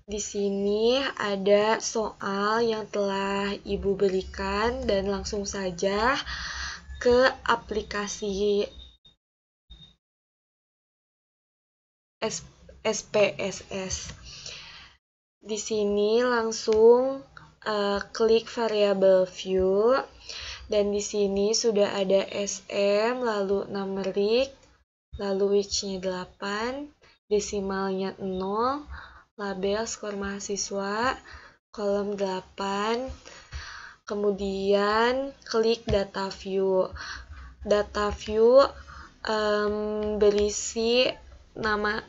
Di sini ada soal yang telah Ibu berikan dan langsung saja ke aplikasi SPSS. Di sini langsung klik variable view dan di sini sudah ada SM, lalu numerik, lalu which-nya 8, desimalnya 0, label skor mahasiswa, kolom 8, kemudian klik data view. Data view berisi nama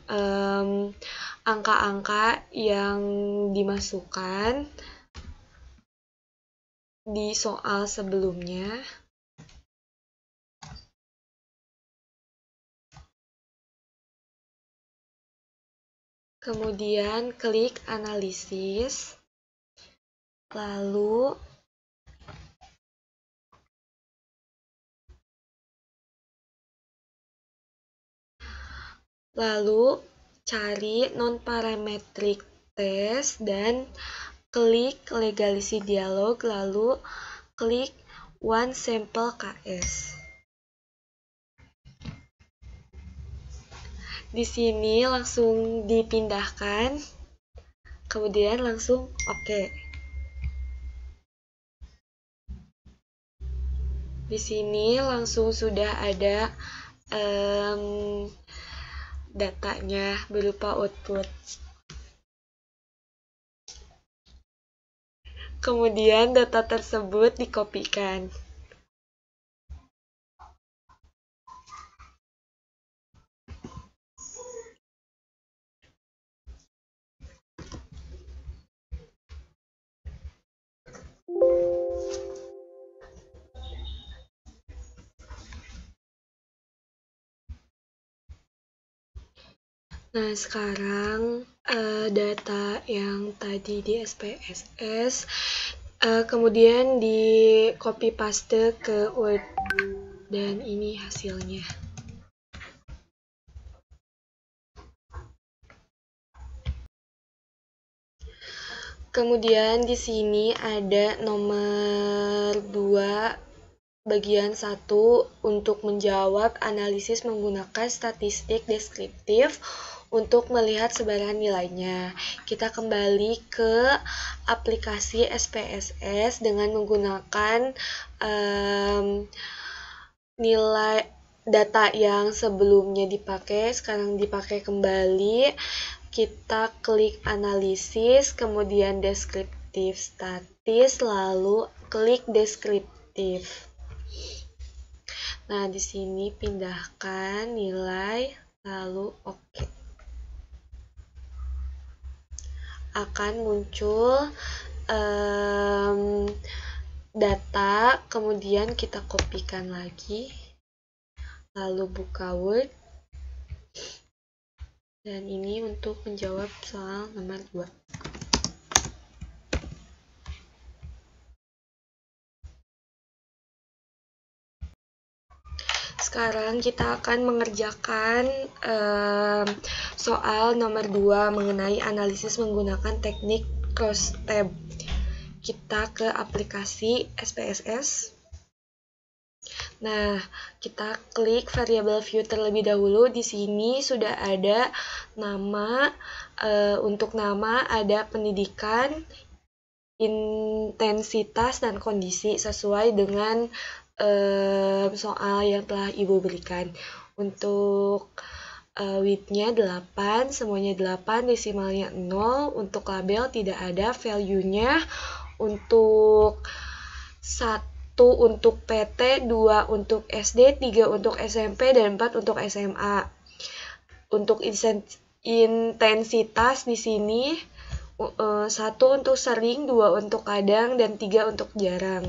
angka-angka yang dimasukkan di soal sebelumnya. Kemudian klik analisis, lalu cari non-parametric test dan klik legalisi dialog, lalu klik one sample KS. Di sini langsung dipindahkan, kemudian langsung oke. Di sini langsung sudah ada datanya berupa output. Kemudian data tersebut dikopikan. Nah, sekarang data yang tadi di SPSS kemudian di copy paste ke Word dan ini hasilnya. Kemudian di sini ada nomor 2 bagian 1 untuk menjawab analisis menggunakan statistik deskriptif untuk melihat sebaran nilainya. Kita kembali ke aplikasi SPSS dengan menggunakan nilai data yang sebelumnya dipakai, sekarang dipakai kembali. Kita klik analisis, kemudian deskriptif statis, lalu klik deskriptif. Nah, di sini pindahkan nilai, lalu oke. Akan muncul data, kemudian kita kopikan lagi, lalu buka Word. Dan ini untuk menjawab soal nomor 2. Sekarang kita akan mengerjakan soal nomor 2 mengenai analisis menggunakan teknik crosstab. Kita ke aplikasi SPSS. Nah, kita klik variable view terlebih dahulu. Di sini sudah ada nama, untuk nama ada pendidikan, intensitas, dan kondisi sesuai dengan soal yang telah Ibu berikan. Untuk width-nya 8, semuanya 8, desimalnya 0. Untuk label tidak ada, value-nya untuk 1 untuk PT, 2 untuk SD, 3 untuk SMP, dan 4 untuk SMA. Untuk intensitas di sini 1 untuk sering, 2 untuk kadang, dan 3 untuk jarang.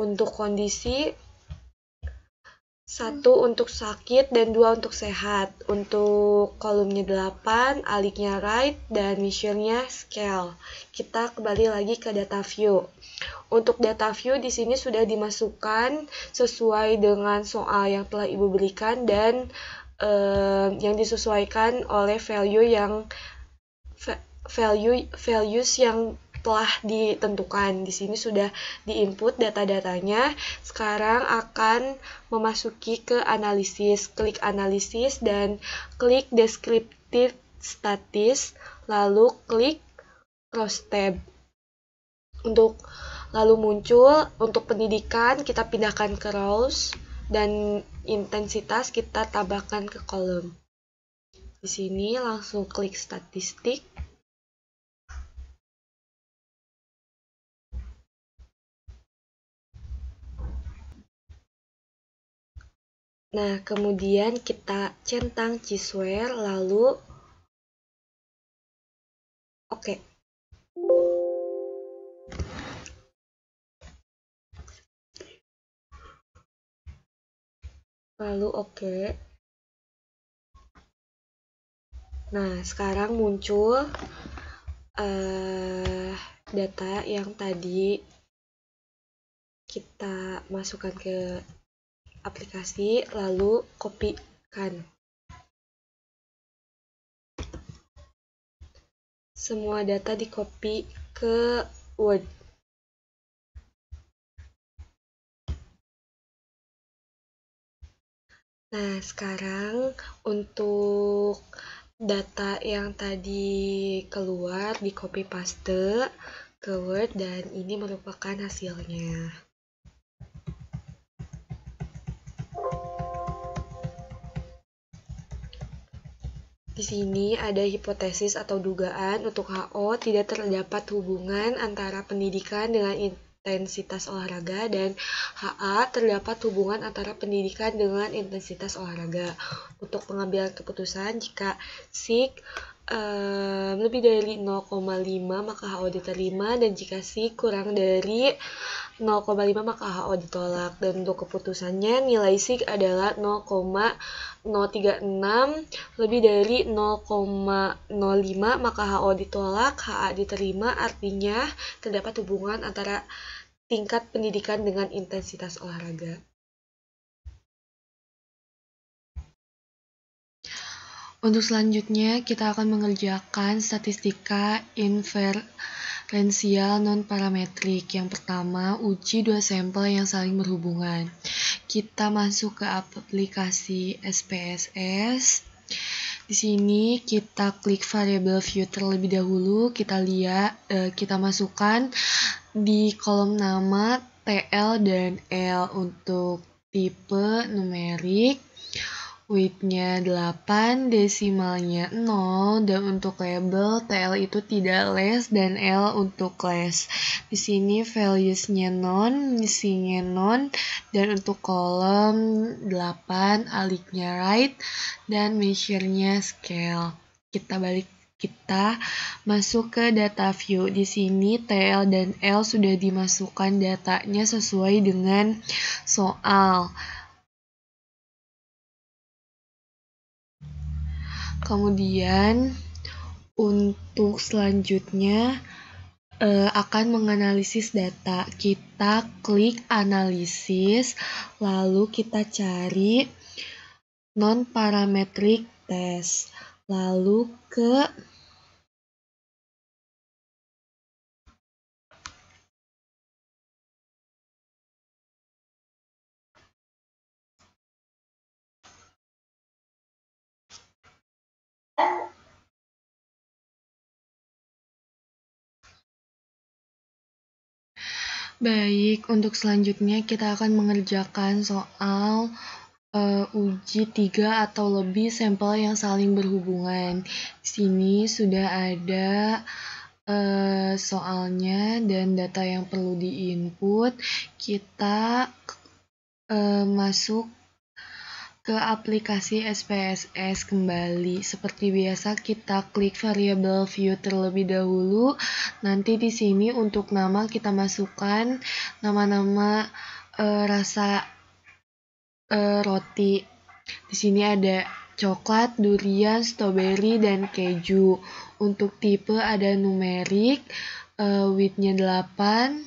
Untuk kondisi 1 untuk sakit dan 2 untuk sehat. Untuk kolomnya 8, aliknya right, dan measure-nya scale. Kita kembali lagi ke data view. Untuk data view di sini sudah dimasukkan sesuai dengan soal yang telah Ibu berikan dan yang disesuaikan oleh value yang values yang telah ditentukan. Di sini sudah diinput data-datanya. Sekarang akan memasuki ke analisis. Klik analisis dan klik descriptive statis, lalu klik cross tab. Lalu muncul untuk pendidikan kita pindahkan ke rows dan intensitas kita tambahkan ke kolom. Di sini langsung klik statistik. Nah, kemudian kita centang CISWare, lalu oke. Lalu oke. Nah, sekarang muncul data yang tadi kita masukkan ke aplikasi, lalu kopikan. Semua data di copy ke Word. Nah, sekarang untuk data yang tadi keluar di copy paste ke Word dan ini merupakan hasilnya. Di sini ada hipotesis atau dugaan untuk HO tidak terdapat hubungan antara pendidikan dengan intensitas olahraga dan HA terdapat hubungan antara pendidikan dengan intensitas olahraga. Untuk pengambilan keputusan jika SIG lebih dari 0,5 maka HO diterima dan jika SIG kurang dari 0,5 maka HO ditolak. Dan untuk keputusannya nilai SIG adalah 0,036 lebih dari 0,05 maka HO ditolak, HA diterima, artinya terdapat hubungan antara tingkat pendidikan dengan intensitas olahraga. Untuk selanjutnya kita akan mengerjakan statistika inferensial non-parametrik. Yang pertama, uji dua sampel yang saling berhubungan. Kita masuk ke aplikasi SPSS. Di sini kita klik variable view terlebih dahulu. Kita masukkan di kolom nama TL dan L untuk tipe numerik. Weight-nya 8, desimalnya 0, dan untuk label TL itu tidak less dan L untuk less. Di sini values-nya non, missing-nya non, dan untuk kolom 8, aliknya right, dan measure-nya scale. Kita masuk ke data view. Di sini TL dan L sudah dimasukkan datanya sesuai dengan soal. Kemudian untuk selanjutnya akan menganalisis data. Kita klik analisis, lalu kita cari non-parametric test. Lalu ke Baik, untuk selanjutnya kita akan mengerjakan soal uji 3 atau lebih sampel yang saling berhubungan. Di sini sudah ada soalnya dan data yang perlu diinput. Kita masuk ke aplikasi SPSS kembali. Seperti biasa kita klik variable view terlebih dahulu. Nanti di sini untuk nama kita masukkan nama-nama rasa roti. Di sini ada coklat, durian, strawberry, dan keju. Untuk tipe ada numerik, width-nya 8,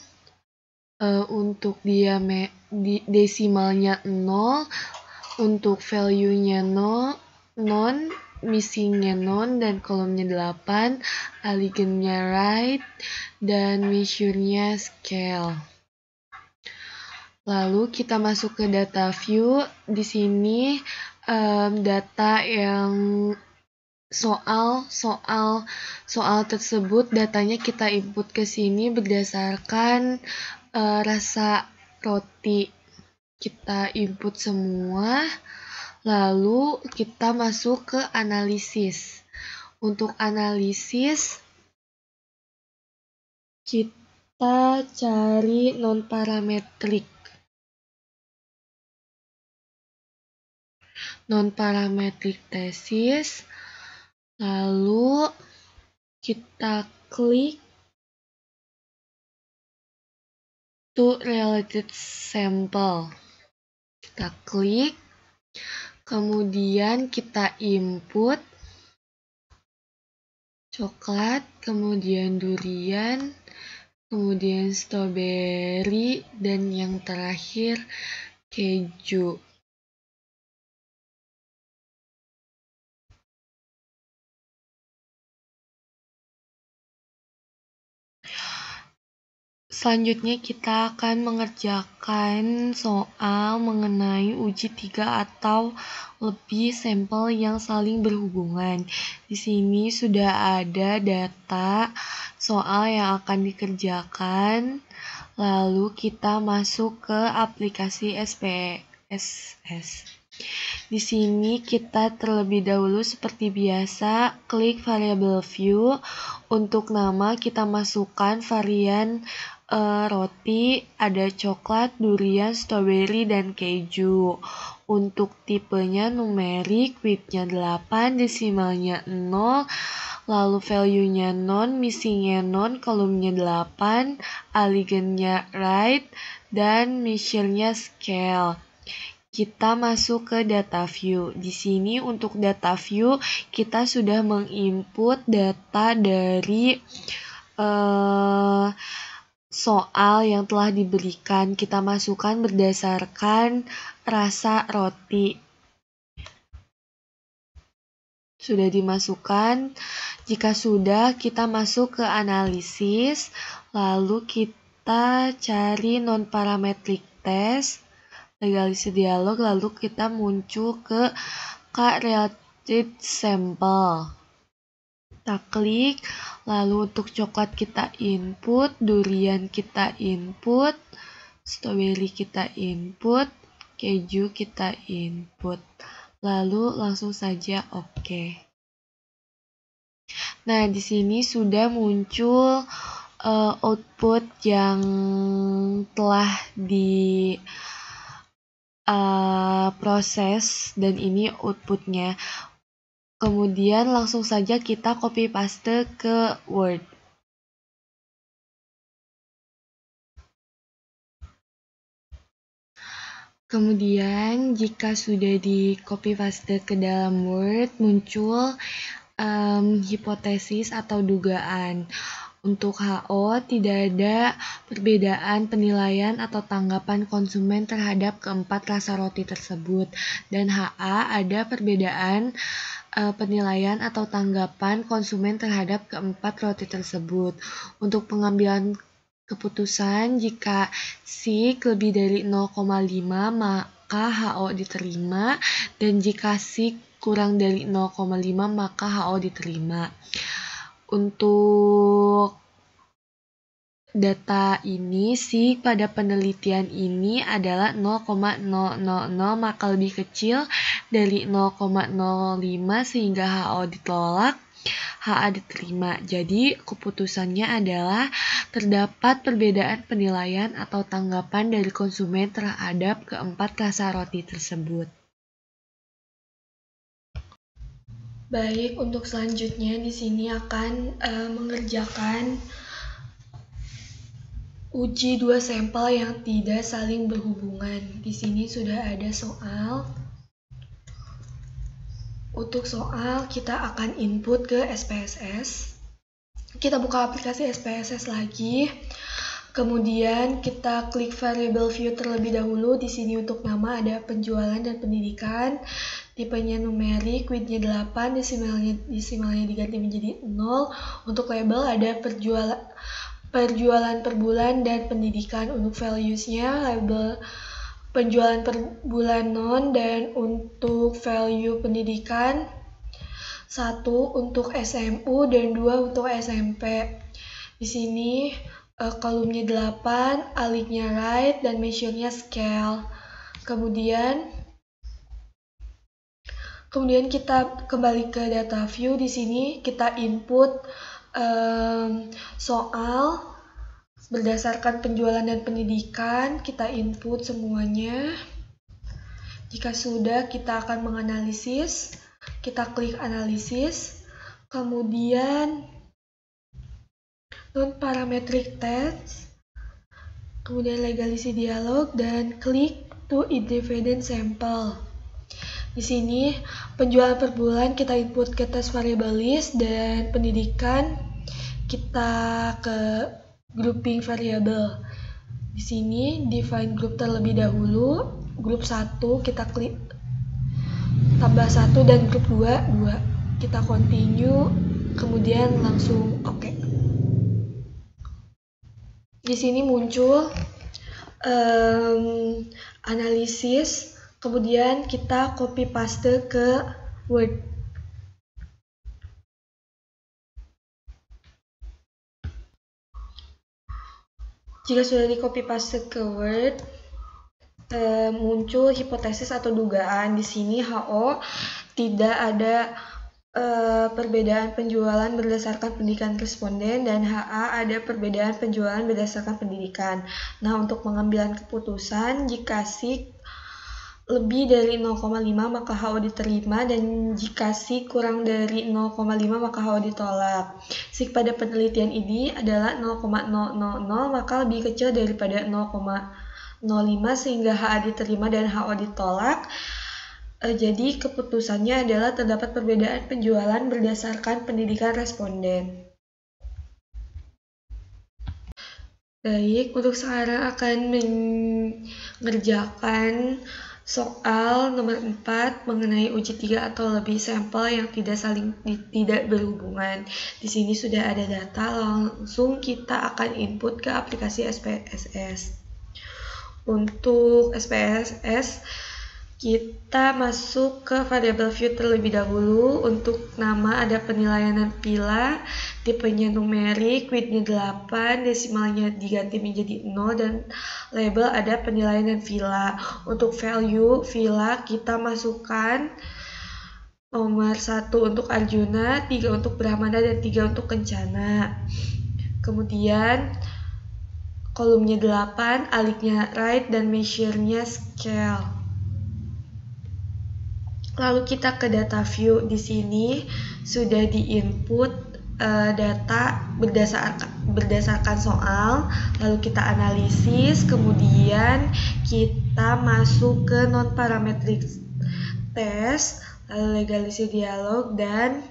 untuk desimalnya 0, untuk value-nya non, missingnya non dan kolomnya 8, alignmentnya right, dan measure-nya scale. Lalu kita masuk ke data view. Di sini data yang soal tersebut datanya kita input ke sini berdasarkan rasa roti. Kita input semua, lalu kita masuk ke analisis. Untuk analisis kita cari non-parametric. Non-parametric thesis, lalu kita klik to related sample. Kita klik, kemudian kita input coklat, kemudian durian, kemudian strawberry, dan yang terakhir keju. Selanjutnya kita akan mengerjakan soal mengenai uji 3 atau lebih sampel yang saling berhubungan. Di sini sudah ada data soal yang akan dikerjakan. Lalu kita masuk ke aplikasi SPSS. Di sini kita terlebih dahulu seperti biasa klik variable view. Untuk nama kita masukkan varian roti, ada coklat, durian, strawberry, dan keju. Untuk tipenya numerik, widthnya 8, desimalnya 0, lalu value-nya non, missing-nya non, kolomnya 8, alignmentnya right, dan measure-nya scale. Kita masuk ke data view. Di sini untuk data view kita sudah menginput data dari soal yang telah diberikan. Kita masukkan berdasarkan rasa roti. Sudah dimasukkan. Jika sudah, kita masuk ke analisis. Lalu kita cari non-parametric test. Legalisir dialog, lalu kita muncul ke related sample. Kita klik, lalu untuk coklat kita input, durian kita input, strawberry kita input, keju kita input. Lalu langsung saja oke. Nah, di sini sudah muncul output yang telah di proses, dan ini outputnya. Kemudian langsung saja kita copy paste ke Word. Kemudian jika sudah di copy paste ke dalam Word, muncul hipotesis atau dugaan. Untuk HO, tidak ada perbedaan penilaian atau tanggapan konsumen terhadap keempat rasa roti tersebut. Dan HA, ada perbedaan penilaian atau tanggapan konsumen terhadap keempat roti tersebut. Untuk pengambilan keputusan, jika SIK lebih dari 0,5 maka HO diterima, dan jika SIK kurang dari 0,5 maka HO diterima. Untuk data ini sih pada penelitian ini adalah 0,000 maka lebih kecil dari 0,05 sehingga HO ditolak, HA diterima. Jadi keputusannya adalah terdapat perbedaan penilaian atau tanggapan dari konsumen terhadap keempat rasa roti tersebut. Baik, untuk selanjutnya di sini akan mengerjakan uji 2 sampel yang tidak saling berhubungan. Di sini sudah ada soal. Untuk soal kita akan input ke SPSS. Kita buka aplikasi SPSS lagi. Kemudian kita klik variable view terlebih dahulu. Di sini untuk nama ada penjualan dan pendidikan. tipenya numerik, widthnya 8, desimalnya diganti menjadi 0. Untuk label ada perjualan per bulan dan pendidikan. Untuk values-nya label penjualan per bulan non, dan untuk value pendidikan 1 untuk SMU dan 2 untuk SMP. Di sini kolomnya 8, aliknya right, dan measure-nya scale. Kemudian kita kembali ke data view. Di sini kita input soal berdasarkan penjualan dan pendidikan. Kita input semuanya. Jika sudah, kita akan menganalisis. Kita klik analisis. Kemudian non-parametric text. Kemudian legalisi dialog dan klik to independent sample. Di sini penjualan per bulan kita input ke test variable list, dan pendidikan kita ke grouping variable. Di sini define group terlebih dahulu. Grup 1 kita klik tambah 1, dan grup 2. Kita continue, kemudian langsung oke. Di sini muncul analisis. Kemudian kita copy paste ke Word. Jika sudah di copy paste ke Word, muncul hipotesis atau dugaan. Di sini HO tidak ada perbedaan penjualan berdasarkan pendidikan responden, dan HA ada perbedaan penjualan berdasarkan pendidikan. Nah, untuk pengambilan keputusan, jika SIG lebih dari 0,5 maka HO diterima, dan jika SIG kurang dari 0,5 maka HO ditolak. SIG pada penelitian ini adalah 0,000 maka lebih kecil daripada 0,05 sehingga HA diterima dan HO ditolak. Jadi keputusannya adalah terdapat perbedaan penjualan berdasarkan pendidikan responden. Baik, untuk sekarang akan mengerjakan soal nomor 4 mengenai uji 3 atau lebih sampel yang tidak berhubungan. Di sini sudah ada data, langsung kita akan input ke aplikasi SPSS. Untuk SPSS, kita masuk ke variable view terlebih dahulu. Untuk nama ada penilaian villa, tipenya numerik, widthnya 8, desimalnya diganti menjadi 0, dan label ada penilaian villa. Untuk value villa kita masukkan nomor 1 untuk Arjuna, 3 untuk Brahmana, dan 3 untuk Kencana. Kemudian kolomnya 8, aliknya right, dan measure-nya scale. Lalu kita ke data view. Di sini sudah diinput data berdasarkan soal, lalu kita analisis, kemudian kita masuk ke non-parametric test, lalu legalisi dialog, dan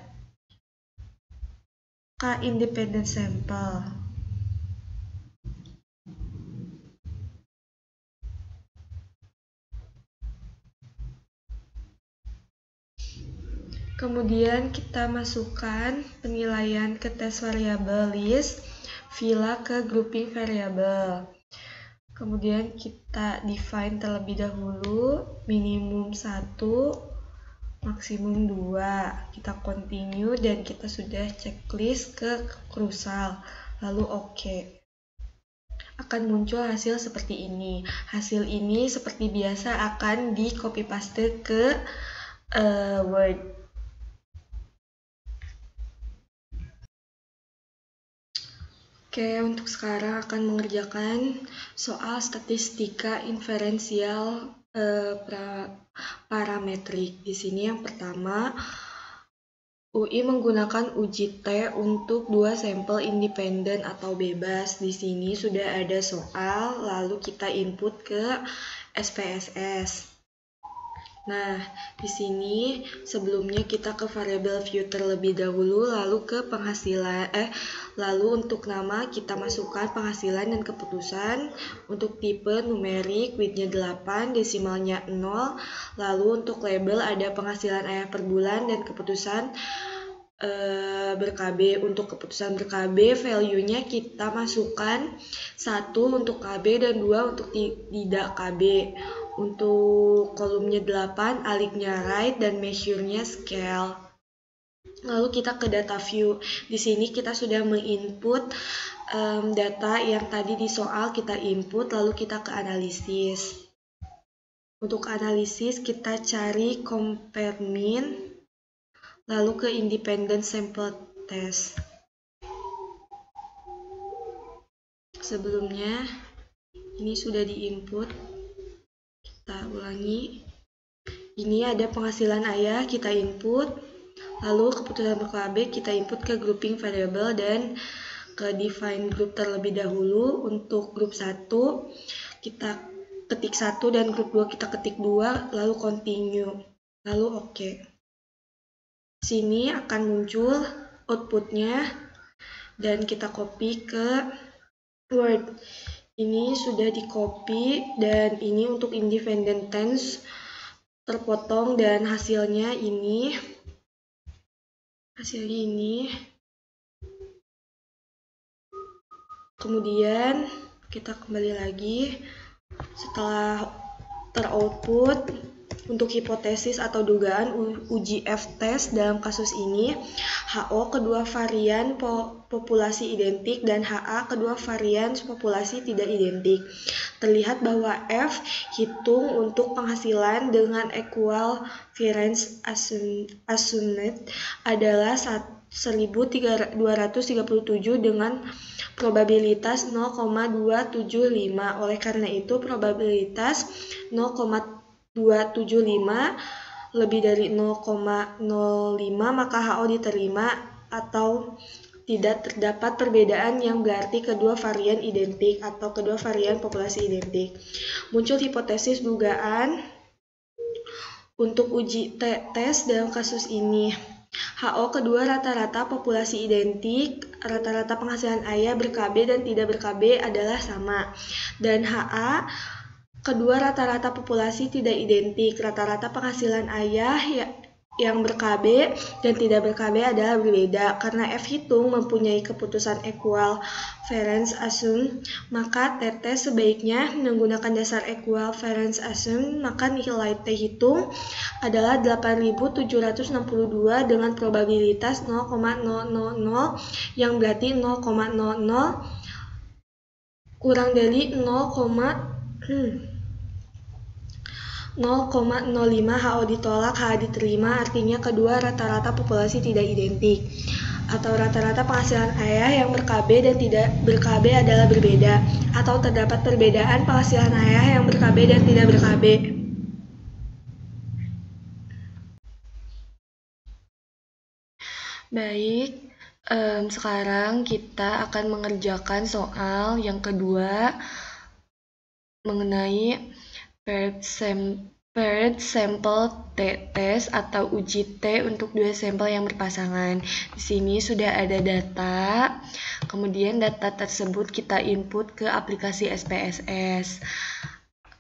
ke independent sample. Kemudian kita masukkan penilaian ke tes variable list, villa ke grouping variable. Kemudian kita define terlebih dahulu minimum 1, maksimum 2. Kita continue, dan kita sudah checklist ke carousel, lalu oke. Akan muncul hasil seperti ini. Hasil ini seperti biasa akan di copy paste ke Word. Oke, untuk sekarang akan mengerjakan soal statistika inferensial parametrik. Di sini yang pertama, UI menggunakan uji T untuk 2 sampel independen atau bebas. Di sini sudah ada soal, lalu kita input ke SPSS. Nah, di sini sebelumnya kita ke variabel view terlebih dahulu, lalu ke penghasilan, lalu untuk nama kita masukkan penghasilan dan keputusan. Untuk tipe numerik, widthnya 8, desimalnya 0. Lalu untuk label ada penghasilan ayah per bulan dan keputusan ber-KB. Untuk keputusan ber-KB, value-nya kita masukkan 1 untuk KB dan 2 untuk tidak KB. Untuk kolomnya 8, aliknya right dan measure-nya scale. Lalu kita ke data view. Di sini kita sudah menginput data yang tadi di soal kita input, lalu kita ke analisis. Untuk analisis kita cari compare mean, lalu ke independent sample test. Sebelumnya ini sudah diinput. Kita ulangi. Ini ada penghasilan ayah, kita input. Lalu keputusan ber-KB kita input ke grouping variable dan ke define group terlebih dahulu. Untuk grup 1 kita ketik 1 dan grup 2 kita ketik 2, lalu continue. Lalu oke. Sini akan muncul outputnya dan kita copy ke Word. Ini sudah di copy dan ini untuk independent tense terpotong dan hasilnya ini. Kemudian kita kembali lagi setelah teroutput. Untuk hipotesis atau dugaan uji F-test dalam kasus ini, HO kedua varian populasi identik dan HA kedua varian populasi tidak identik. Terlihat bahwa F hitung untuk penghasilan dengan equal variance assumed adalah 1237 dengan probabilitas 0,275. Oleh karena itu, probabilitas 0,275 lebih dari 0,05 maka HO diterima atau tidak terdapat perbedaan yang berarti kedua varian identik atau kedua varian populasi identik. Muncul hipotesis dugaan untuk uji tes dalam kasus ini. HO kedua rata-rata populasi identik, rata-rata penghasilan ayah ber-KB dan tidak ber-KB adalah sama. Dan HA kedua rata-rata populasi tidak identik, rata-rata penghasilan ayah yang ber-KB dan tidak ber-KB adalah berbeda. Karena F hitung mempunyai keputusan equal variance assumed, maka TT sebaiknya menggunakan dasar equal variance assumed, maka nilai T hitung adalah 8762 dengan probabilitas 0,000 yang berarti 0,00 kurang dari 0,05 HO ditolak, HA diterima, artinya kedua rata-rata populasi tidak identik. Atau rata-rata penghasilan ayah yang ber-KB dan tidak ber-KB adalah berbeda. Atau terdapat perbedaan penghasilan ayah yang ber-KB dan tidak ber-KB. Baik, sekarang kita akan mengerjakan soal yang kedua mengenai paired sample test atau uji T untuk dua sampel yang berpasangan. Di sini sudah ada data, kemudian data tersebut kita input ke aplikasi SPSS.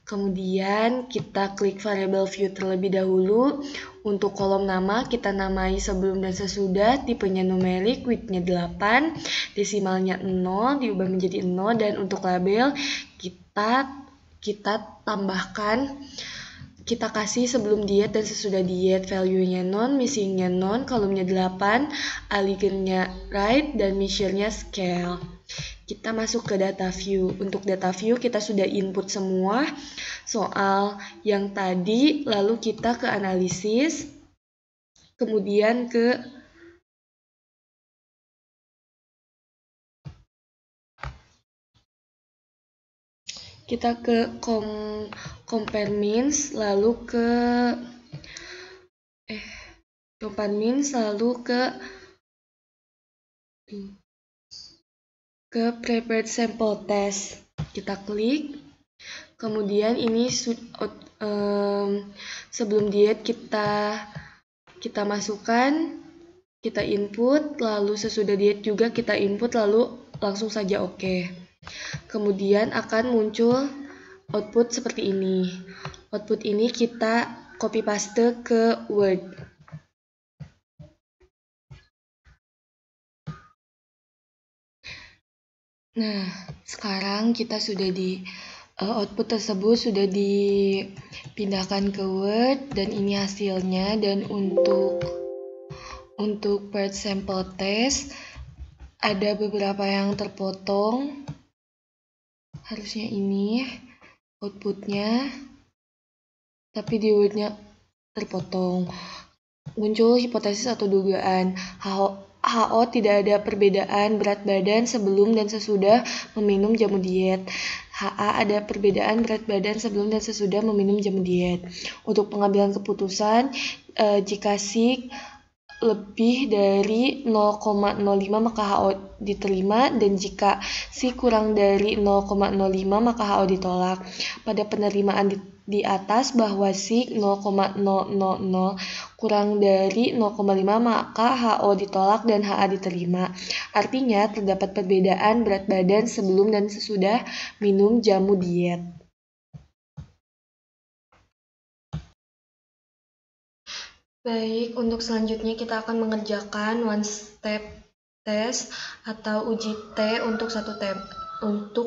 Kemudian kita klik variable view terlebih dahulu. Untuk kolom nama kita namai sebelum dan sesudah, tipenya numerik, widthnya 8, desimalnya 0 diubah menjadi 0, dan untuk label kita tambahkan, kita kasih sebelum diet dan sesudah diet, value-nya non, missing-nya non, kolomnya 8, alignment-nya right, dan measure-nya scale. Kita masuk ke data view. Untuk data view kita sudah input semua soal yang tadi, lalu kita ke analisis, kemudian kita ke compare means, lalu ke prepared sample test. Kita klik, kemudian ini sebelum diet kita masukkan, kita input, lalu sesudah diet juga kita input, lalu langsung saja oke. Kemudian akan muncul output seperti ini. Output ini kita copy paste ke Word. Nah, sekarang kita sudah output tersebut sudah dipindahkan ke Word dan ini hasilnya. Dan untuk part sample test ada beberapa yang terpotong. Harusnya ini outputnya, tapi di Word-nya terpotong. Muncul hipotesis atau dugaan. HO tidak ada perbedaan berat badan sebelum dan sesudah meminum jamu diet. HA ada perbedaan berat badan sebelum dan sesudah meminum jamu diet. Untuk pengambilan keputusan, jika SIG lebih dari 0,05 maka HO diterima, dan jika SIG kurang dari 0,05 maka HO ditolak. Pada penerimaan di atas bahwa SIG 0,000 kurang dari 0,5 maka HO ditolak dan HA diterima. Artinya terdapat perbedaan berat badan sebelum dan sesudah minum jamu diet. Baik, untuk selanjutnya kita akan mengerjakan one step test atau uji T untuk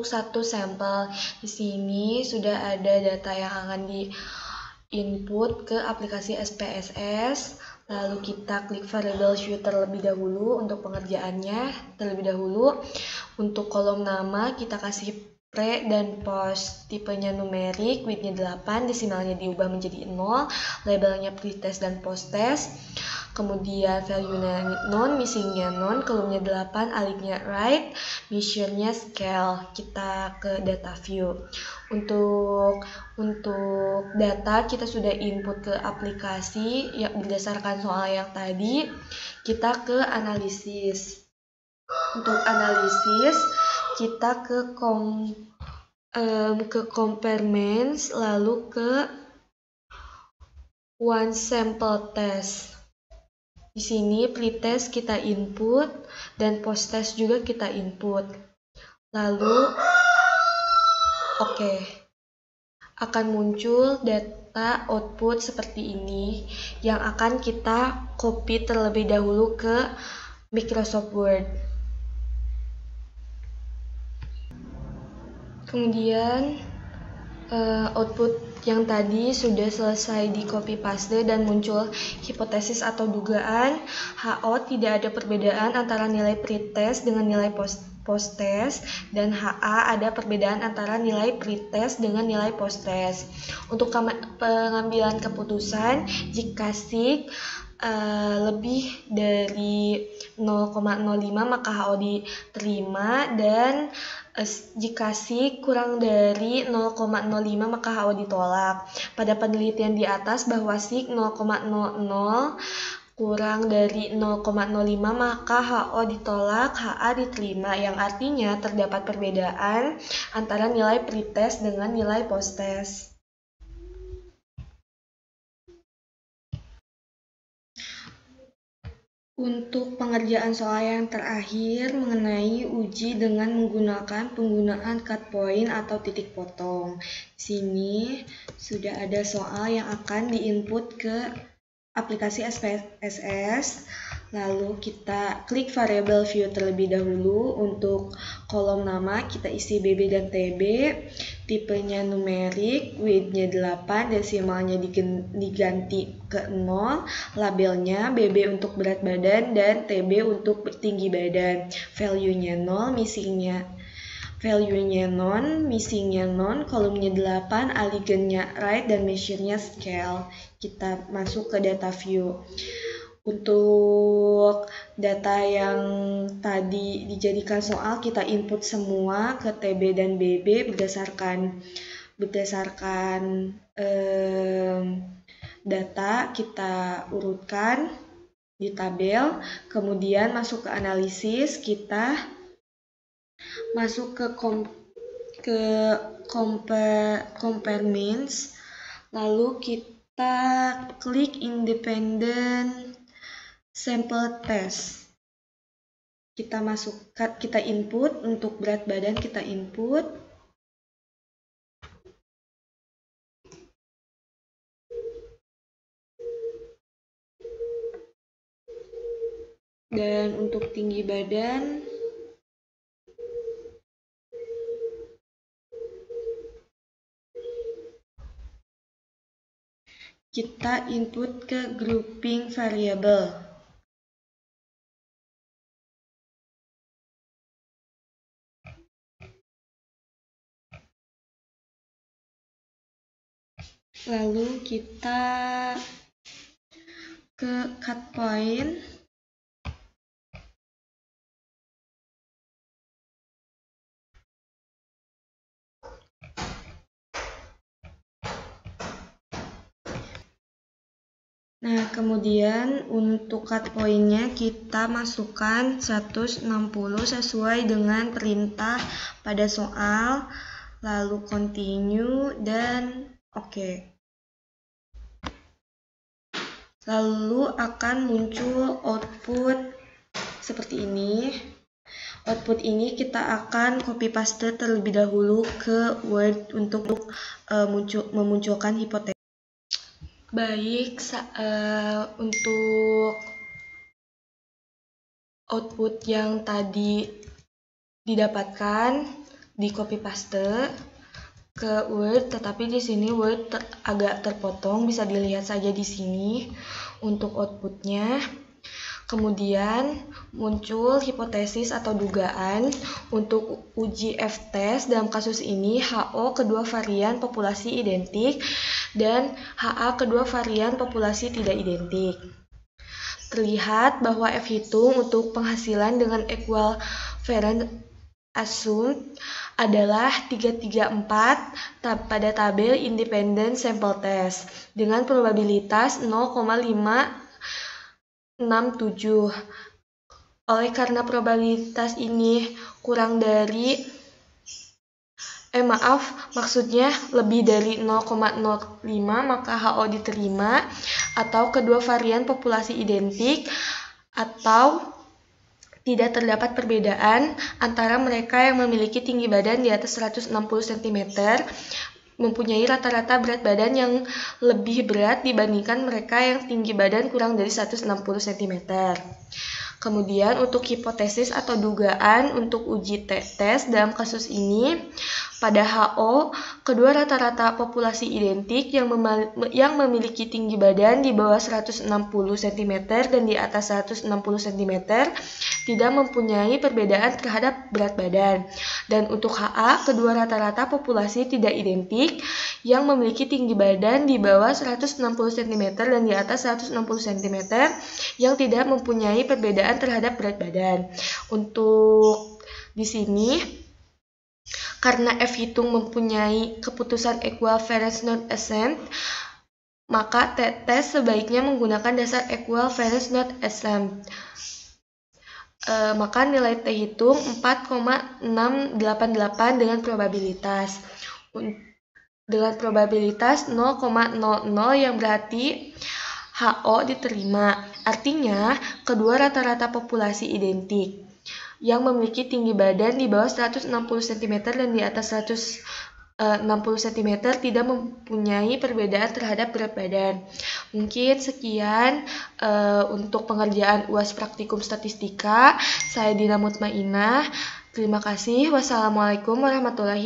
satu sampel. Di sini sudah ada data yang akan di-input ke aplikasi SPSS. Lalu kita klik variable view terlebih dahulu untuk pengerjaannya. Terlebih dahulu, untuk kolom nama kita kasih pre dan post, tipenya numerik, widthnya 8, desimalnya diubah menjadi 0, labelnya pretest dan posttest. Kemudian value-nya non, missing-nya non, kolomnya 8, aliknya right, measure-nya scale. Kita ke data view. Untuk data kita sudah input ke aplikasi yang berdasarkan soal yang tadi. Kita ke analisis. Untuk analisis kita ke comparements, lalu ke one sample test. Di sini pretest kita input dan posttest juga kita input. Lalu oke. Akan muncul data output seperti ini yang akan kita copy terlebih dahulu ke Microsoft Word. Kemudian output yang tadi sudah selesai di copy paste dan muncul hipotesis atau dugaan. HO tidak ada perbedaan antara nilai pretest dengan nilai posttest, dan HA ada perbedaan antara nilai pretest dengan nilai posttest. Untuk pengambilan keputusan, jika SIG lebih dari 0,05 maka HO diterima, dan jika SIG kurang dari 0,05 maka HO ditolak. Pada penelitian di atas bahwa SIG 0,00 kurang dari 0,05 maka HO ditolak, HA diterima, yang artinya terdapat perbedaan antara nilai pretest dengan nilai posttest. Untuk pengerjaan soal yang terakhir mengenai uji dengan menggunakan penggunaan cut point atau titik potong. Di sini sudah ada soal yang akan diinput ke aplikasi SPSS. Lalu kita klik variable view terlebih dahulu. Untuk kolom nama kita isi BB dan TB, tipenya numerik, widthnya 8, desimalnya diganti ke 0, labelnya BB untuk berat badan dan TB untuk tinggi badan. Value-nya 0, value-nya non, missing-nya non, kolomnya 8, alignnya right, dan measure-nya scale. Kita masuk ke data view. Untuk data yang tadi dijadikan soal kita input semua ke TB dan BB berdasarkan data kita urutkan di tabel. Kemudian masuk ke analisis, kita masuk ke comparements, Lalu kita klik independent sample test. Kita masukkan, kita input untuk berat badan, kita input. Dan untuk tinggi badan kita input ke grouping variabel. Lalu kita ke cut point. Nah, kemudian untuk cut point-nya kita masukkan 160 sesuai dengan perintah pada soal, lalu continue dan oke. Lalu akan muncul output seperti ini. Output ini kita akan copy paste terlebih dahulu ke Word untuk memunculkan hipotesis. Baik, untuk output yang tadi didapatkan di copy paste ke Word, tetapi di sini Word agak terpotong, bisa dilihat saja di sini untuk outputnya. Kemudian muncul hipotesis atau dugaan untuk uji F-test. Dalam kasus ini HO kedua varian populasi identik dan HA kedua varian populasi tidak identik. Terlihat bahwa F hitung untuk penghasilan dengan equal variance assumed adalah 334 pada tabel independent sample test dengan probabilitas 0,567. Oleh karena probabilitas ini kurang dari maksudnya lebih dari 0,05, maka HO diterima atau kedua varian populasi identik atau tidak terdapat perbedaan antara mereka yang memiliki tinggi badan di atas 160 cm mempunyai rata-rata berat badan yang lebih berat dibandingkan mereka yang tinggi badan kurang dari 160 cm. Kemudian untuk hipotesis atau dugaan untuk uji tes dalam kasus ini, pada HO, kedua rata-rata populasi identik yang memiliki tinggi badan di bawah 160 cm dan di atas 160 cm tidak mempunyai perbedaan terhadap berat badan. Dan untuk HA, kedua rata-rata populasi tidak identik yang memiliki tinggi badan di bawah 160 cm dan di atas 160 cm yang tidak mempunyai perbedaan terhadap berat badan. Untuk di sini, karena F hitung mempunyai keputusan equal variance not assumed, maka tes sebaiknya menggunakan dasar equal variance not assumed. Maka nilai T hitung 4,688 dengan probabilitas 0,00 yang berarti HO diterima. Artinya, kedua rata-rata populasi identik yang memiliki tinggi badan di bawah 160 cm dan di atas 160 cm tidak mempunyai perbedaan terhadap berat badan. Mungkin sekian untuk pengerjaan UAS Praktikum Statistika. Saya Dina Mutmainah. Terima kasih. Wassalamualaikum warahmatullahi wabarakatuh.